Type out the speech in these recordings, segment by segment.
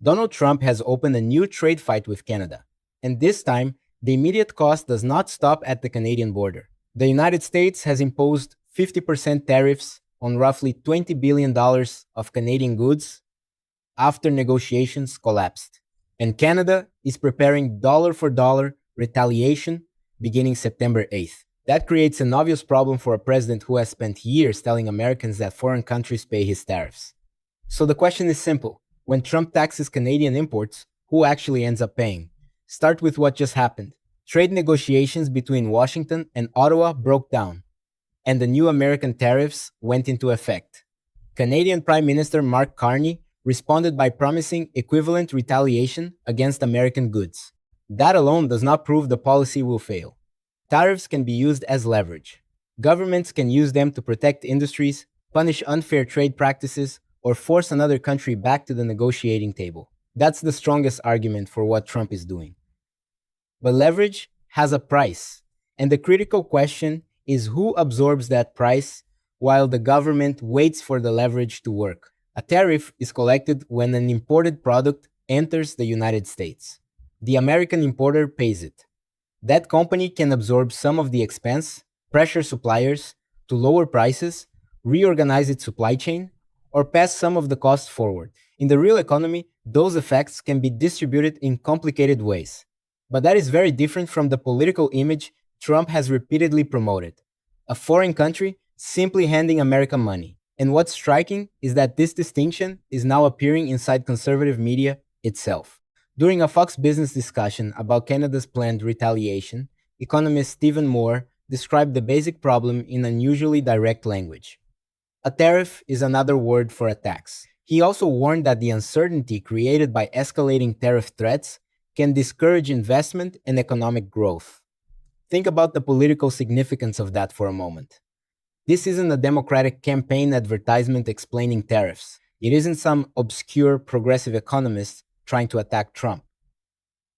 Donald Trump has opened a new trade fight with Canada, and this time, the immediate cost does not stop at the Canadian border. The United States has imposed 50% tariffs on roughly $20 billion of Canadian goods after negotiations collapsed. And Canada is preparing dollar for dollar retaliation beginning September 8th. That creates an obvious problem for a president who has spent years telling Americans that foreign countries pay his tariffs. So the question is simple. When Trump taxes Canadian imports, who actually ends up paying? Start with what just happened. Trade negotiations between Washington and Ottawa broke down, and the new American tariffs went into effect. Canadian Prime Minister Mark Carney responded by promising equivalent retaliation against American goods. That alone does not prove the policy will fail. Tariffs can be used as leverage. Governments can use them to protect industries, punish unfair trade practices, or force another country back to the negotiating table. That's the strongest argument for what Trump is doing. But leverage has a price, and the critical question is who absorbs that price while the government waits for the leverage to work. A tariff is collected when an imported product enters the United States. The American importer pays it. That company can absorb some of the expense, pressure suppliers to lower prices, reorganize its supply chain, or pass some of the costs forward. In the real economy, those effects can be distributed in complicated ways. But that is very different from the political image Trump has repeatedly promoted. A foreign country simply handing America money. And what's striking is that this distinction is now appearing inside conservative media itself. During a Fox Business discussion about Canada's planned retaliation, economist Stephen Moore described the basic problem in unusually direct language. A tariff is another word for a tax. He also warned that the uncertainty created by escalating tariff threats can discourage investment and economic growth. Think about the political significance of that for a moment. This isn't a Democratic campaign advertisement explaining tariffs. It isn't some obscure progressive economist trying to attack Trump.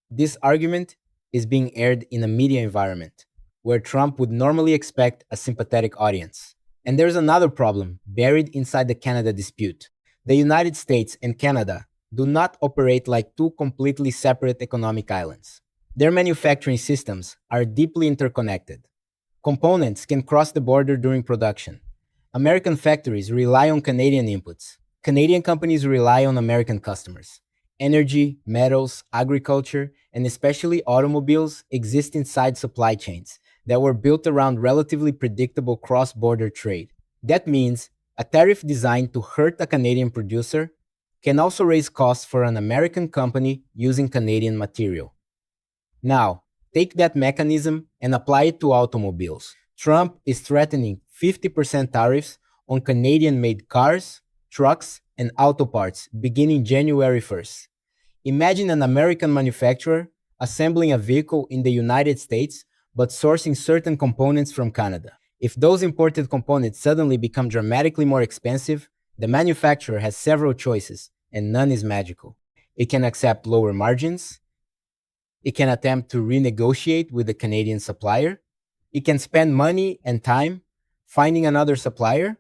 This argument is being aired in a media environment where Trump would normally expect a sympathetic audience. And there's another problem buried inside the Canada dispute. The United States and Canada do not operate like two completely separate economic islands. Their manufacturing systems are deeply interconnected. Components can cross the border during production. American factories rely on Canadian inputs. Canadian companies rely on American customers. Energy, metals, agriculture, and especially automobiles exist inside supply chains that were built around relatively predictable cross-border trade. That means a tariff designed to hurt a Canadian producer can also raise costs for an American company using Canadian material. Now, take that mechanism and apply it to automobiles. Trump is threatening 50% tariffs on Canadian-made cars, trucks, and auto parts beginning January 1st. Imagine an American manufacturer assembling a vehicle in the United States but sourcing certain components from Canada. If those imported components suddenly become dramatically more expensive, the manufacturer has several choices, and none is magical. It can accept lower margins. It can attempt to renegotiate with the Canadian supplier. It can spend money and time finding another supplier,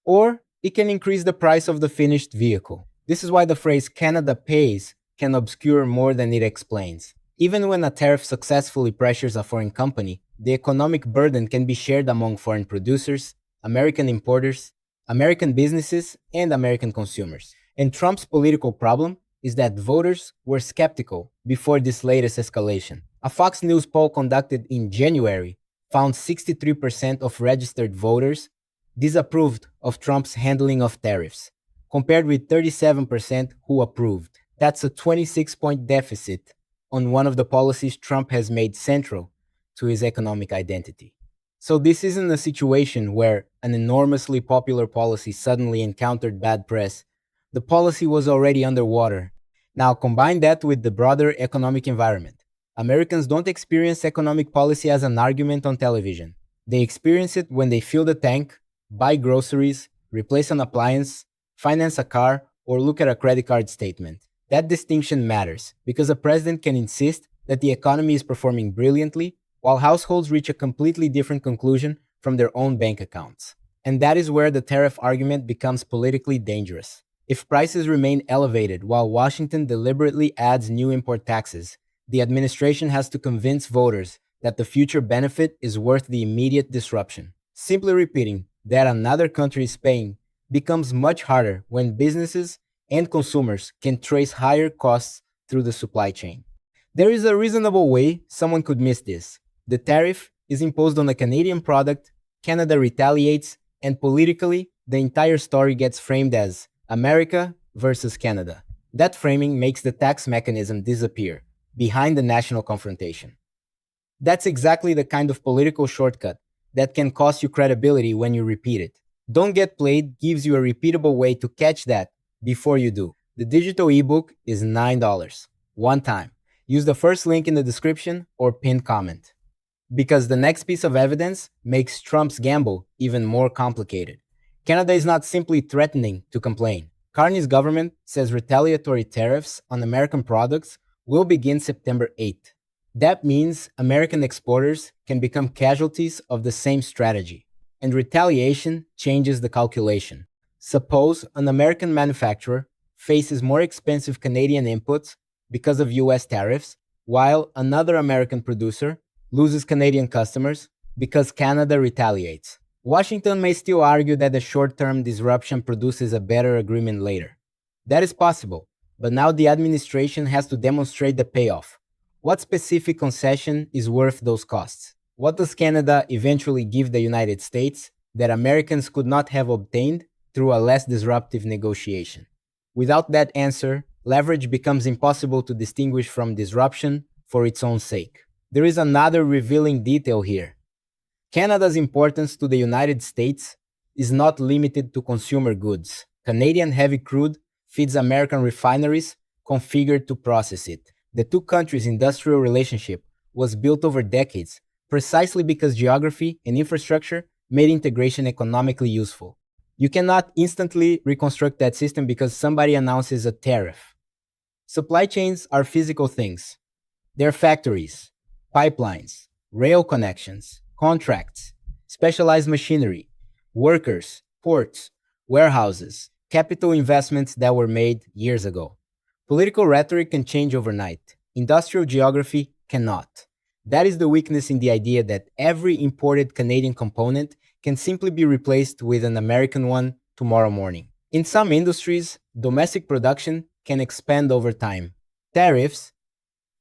or it can increase the price of the finished vehicle. This is why the phrase Canada pays can obscure more than it explains. Even when a tariff successfully pressures a foreign company, the economic burden can be shared among foreign producers, American importers, American businesses, and American consumers. And Trump's political problem is that voters were skeptical before this latest escalation. A Fox News poll conducted in January found 63% of registered voters disapproved of Trump's handling of tariffs, compared with 37% who approved. That's a 26-point deficit on one of the policies Trump has made central to his economic identity. So this isn't a situation where an enormously popular policy suddenly encountered bad press. The policy was already underwater. Now combine that with the broader economic environment. Americans don't experience economic policy as an argument on television. They experience it when they fill the tank, buy groceries, replace an appliance, finance a car, or look at a credit card statement. That distinction matters because a president can insist that the economy is performing brilliantly while households reach a completely different conclusion from their own bank accounts. And that is where the tariff argument becomes politically dangerous. If prices remain elevated while Washington deliberately adds new import taxes, the administration has to convince voters that the future benefit is worth the immediate disruption. Simply repeating that another country is paying becomes much harder when businesses and consumers can trace higher costs through the supply chain. There is a reasonable way someone could miss this. The tariff is imposed on a Canadian product, Canada retaliates, and politically, the entire story gets framed as America versus Canada. That framing makes the tax mechanism disappear behind the national confrontation. That's exactly the kind of political shortcut that can cost you credibility when you repeat it. Don't Get Played gives you a repeatable way to catch that before you do. The digital ebook is $9, one time. Use the first link in the description or pinned comment. Because the next piece of evidence makes Trump's gamble even more complicated. Canada is not simply threatening to complain. Carney's government says retaliatory tariffs on American products will begin September 8th. That means American exporters can become casualties of the same strategy, and retaliation changes the calculation. Suppose an American manufacturer faces more expensive Canadian inputs because of US tariffs, while another American producer loses Canadian customers because Canada retaliates. Washington may still argue that the short-term disruption produces a better agreement later. That is possible, but now the administration has to demonstrate the payoff. What specific concession is worth those costs? What does Canada eventually give the United States that Americans could not have obtained through a less disruptive negotiation? Without that answer, leverage becomes impossible to distinguish from disruption for its own sake. There is another revealing detail here. Canada's importance to the United States is not limited to consumer goods. Canadian heavy crude feeds American refineries configured to process it. The two countries' industrial relationship was built over decades precisely because geography and infrastructure made integration economically useful. You cannot instantly reconstruct that system because somebody announces a tariff. Supply chains are physical things. They're factories, pipelines, rail connections, contracts, specialized machinery, workers, ports, warehouses, capital investments that were made years ago. Political rhetoric can change overnight. Industrial geography cannot. That is the weakness in the idea that every imported Canadian component can simply be replaced with an American one tomorrow morning. In some industries, domestic production can expand over time. Tariffs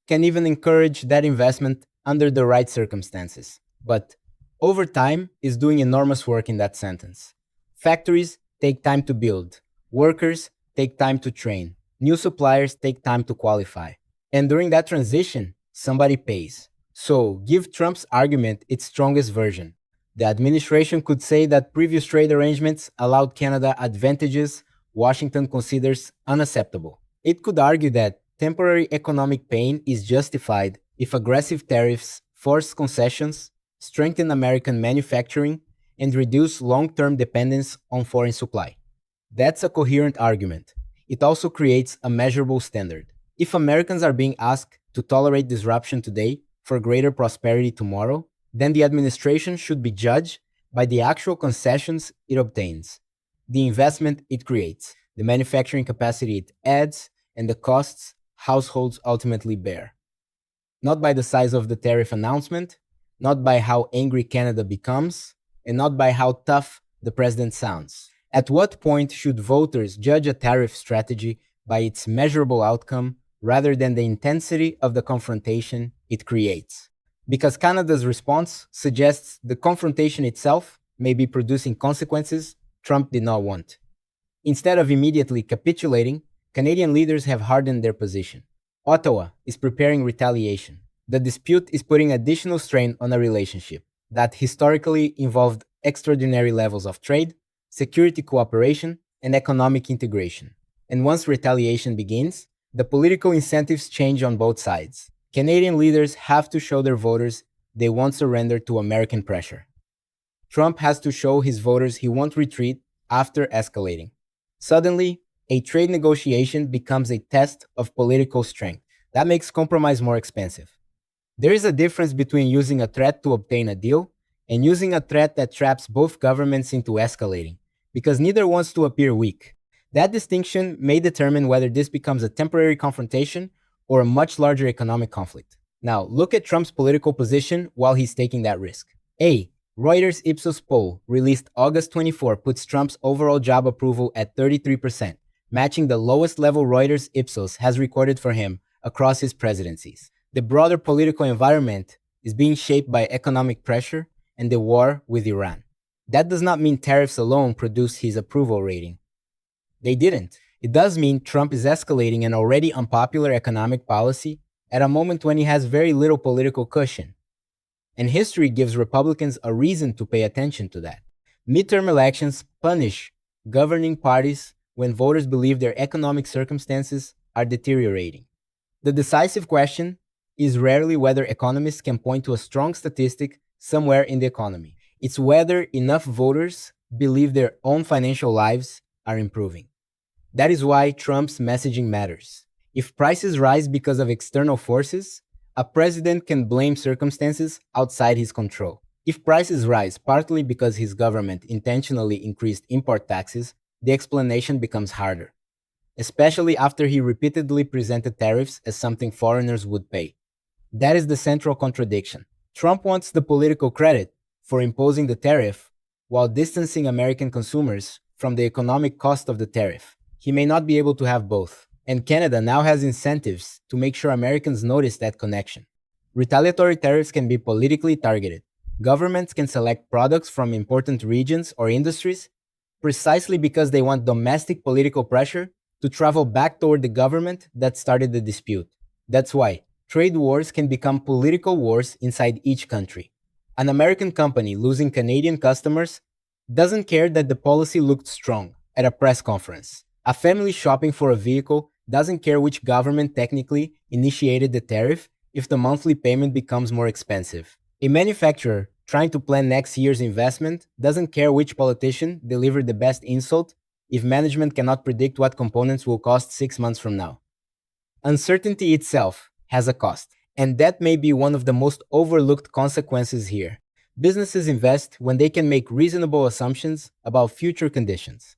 can even encourage that investment under the right circumstances. But over time is doing enormous work in that sentence. Factories take time to build. Workers take time to train. New suppliers take time to qualify. And during that transition, somebody pays. So, give Trump's argument its strongest version. The administration could say that previous trade arrangements allowed Canada advantages Washington considers unacceptable. It could argue that temporary economic pain is justified if aggressive tariffs force concessions, strengthen American manufacturing, and reduce long-term dependence on foreign supply. That's a coherent argument. It also creates a measurable standard. If Americans are being asked to tolerate disruption today for greater prosperity tomorrow, then the administration should be judged by the actual concessions it obtains, the investment it creates, the manufacturing capacity it adds, and the costs households ultimately bear. Not by the size of the tariff announcement, not by how angry Canada becomes, and not by how tough the president sounds. At what point should voters judge a tariff strategy by its measurable outcome rather than the intensity of the confrontation it creates? Because Canada's response suggests the confrontation itself may be producing consequences Trump did not want. Instead of immediately capitulating, Canadian leaders have hardened their position. Ottawa is preparing retaliation. The dispute is putting additional strain on a relationship that historically involved extraordinary levels of trade, security cooperation, and economic integration. And once retaliation begins, the political incentives change on both sides. Canadian leaders have to show their voters they won't surrender to American pressure. Trump has to show his voters he won't retreat after escalating. Suddenly, a trade negotiation becomes a test of political strength. That makes compromise more expensive. There is a difference between using a threat to obtain a deal and using a threat that traps both governments into escalating, because neither wants to appear weak. That distinction may determine whether this becomes a temporary confrontation or a much larger economic conflict. Now, look at Trump's political position while he's taking that risk. A. Reuters Ipsos poll released August 24 puts Trump's overall job approval at 33%, matching the lowest level Reuters Ipsos has recorded for him across his presidencies. The broader political environment is being shaped by economic pressure and the war with Iran. That does not mean tariffs alone produce his approval rating. They didn't. It does mean Trump is escalating an already unpopular economic policy at a moment when he has very little political cushion. And history gives Republicans a reason to pay attention to that. Midterm elections punish governing parties when voters believe their economic circumstances are deteriorating. The decisive question is rarely whether economists can point to a strong statistic somewhere in the economy. It's whether enough voters believe their own financial lives are improving. That is why Trump's messaging matters. If prices rise because of external forces, a president can blame circumstances outside his control. If prices rise partly because his government intentionally increased import taxes, the explanation becomes harder, especially after he repeatedly presented tariffs as something foreigners would pay. That is the central contradiction. Trump wants the political credit for imposing the tariff while distancing American consumers from the economic cost of the tariff. He may not be able to have both. And Canada now has incentives to make sure Americans notice that connection. Retaliatory tariffs can be politically targeted. Governments can select products from important regions or industries precisely because they want domestic political pressure to travel back toward the government that started the dispute. That's why trade wars can become political wars inside each country. An American company losing Canadian customers doesn't care that the policy looked strong at a press conference. A family shopping for a vehicle doesn't care which government technically initiated the tariff if the monthly payment becomes more expensive. A manufacturer trying to plan next year's investment doesn't care which politician delivered the best insult if management cannot predict what components will cost 6 months from now. Uncertainty itself has a cost, and that may be one of the most overlooked consequences here. Businesses invest when they can make reasonable assumptions about future conditions.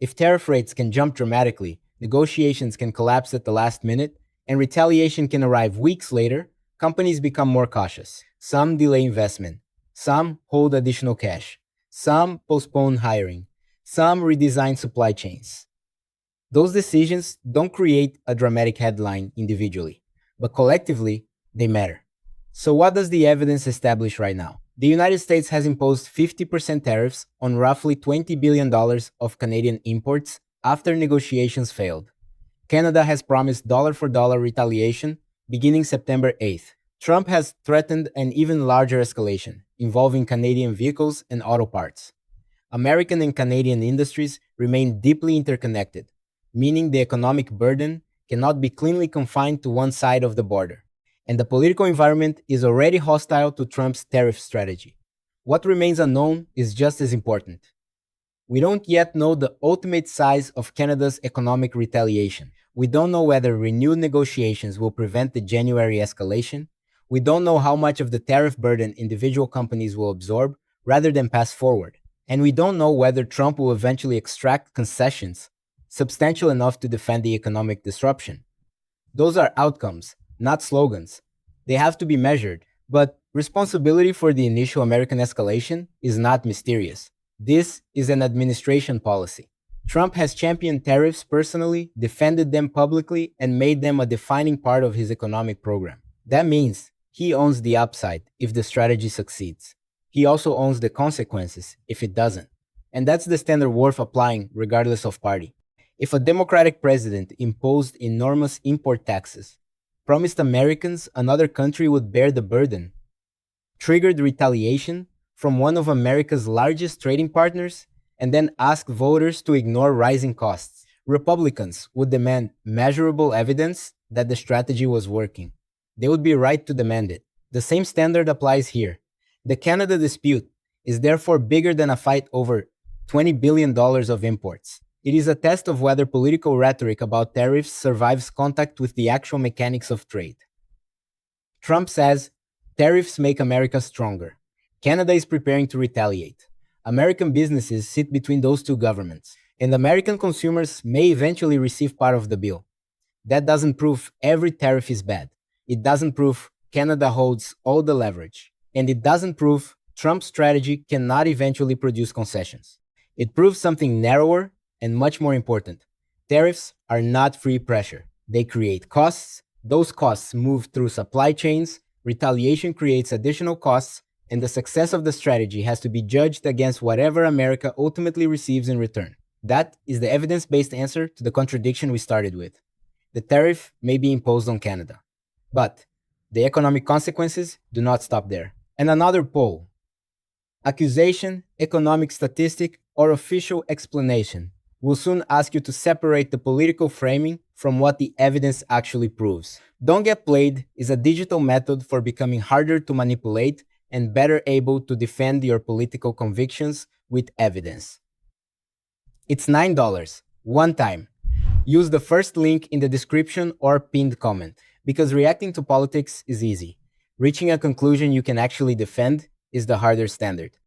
If tariff rates can jump dramatically, negotiations can collapse at the last minute, and retaliation can arrive weeks later, companies become more cautious. Some delay investment. Some hold additional cash. Some postpone hiring. Some redesign supply chains. Those decisions don't create a dramatic headline individually, but collectively, they matter. So what does the evidence establish right now? The United States has imposed 50% tariffs on roughly $20 billion of Canadian imports after negotiations failed. Canada has promised dollar-for-dollar retaliation beginning September 8th. Trump has threatened an even larger escalation, involving Canadian vehicles and auto parts. American and Canadian industries remain deeply interconnected, meaning the economic burden cannot be cleanly confined to one side of the border. And the political environment is already hostile to Trump's tariff strategy. What remains unknown is just as important. We don't yet know the ultimate size of Canada's economic retaliation. We don't know whether renewed negotiations will prevent the January escalation. We don't know how much of the tariff burden individual companies will absorb rather than pass forward. And we don't know whether Trump will eventually extract concessions substantial enough to defend the economic disruption. Those are outcomes, not slogans. They have to be measured, but responsibility for the initial American escalation is not mysterious. This is an administration policy. Trump has championed tariffs personally, defended them publicly, and made them a defining part of his economic program. That means he owns the upside if the strategy succeeds. He also owns the consequences if it doesn't. And that's the standard worth applying regardless of party. If a Democratic president imposed enormous import taxes, promised Americans another country would bear the burden, triggered retaliation from one of America's largest trading partners, and then asked voters to ignore rising costs, Republicans would demand measurable evidence that the strategy was working. They would be right to demand it. The same standard applies here. The Canada dispute is therefore bigger than a fight over $20 billion of imports. It is a test of whether political rhetoric about tariffs survives contact with the actual mechanics of trade. Trump says, tariffs make America stronger. Canada is preparing to retaliate. American businesses sit between those two governments. And American consumers may eventually receive part of the bill. That doesn't prove every tariff is bad. It doesn't prove Canada holds all the leverage. And it doesn't prove Trump's strategy cannot eventually produce concessions. It proves something narrower and much more important. Tariffs are not free pressure. They create costs. Those costs move through supply chains. Retaliation creates additional costs, and the success of the strategy has to be judged against whatever America ultimately receives in return. That is the evidence based answer to the contradiction we started with. The tariff may be imposed on Canada, but the economic consequences do not stop there. And another poll: accusation, economic statistic, or official explanation will soon ask you to separate the political framing from what the evidence actually proves. Don't Get Played is a digital method for becoming harder to manipulate and better able to defend your political convictions with evidence. It's $9, one time. Use the first link in the description or pinned comment, because reacting to politics is easy. Reaching a conclusion you can actually defend is the harder standard.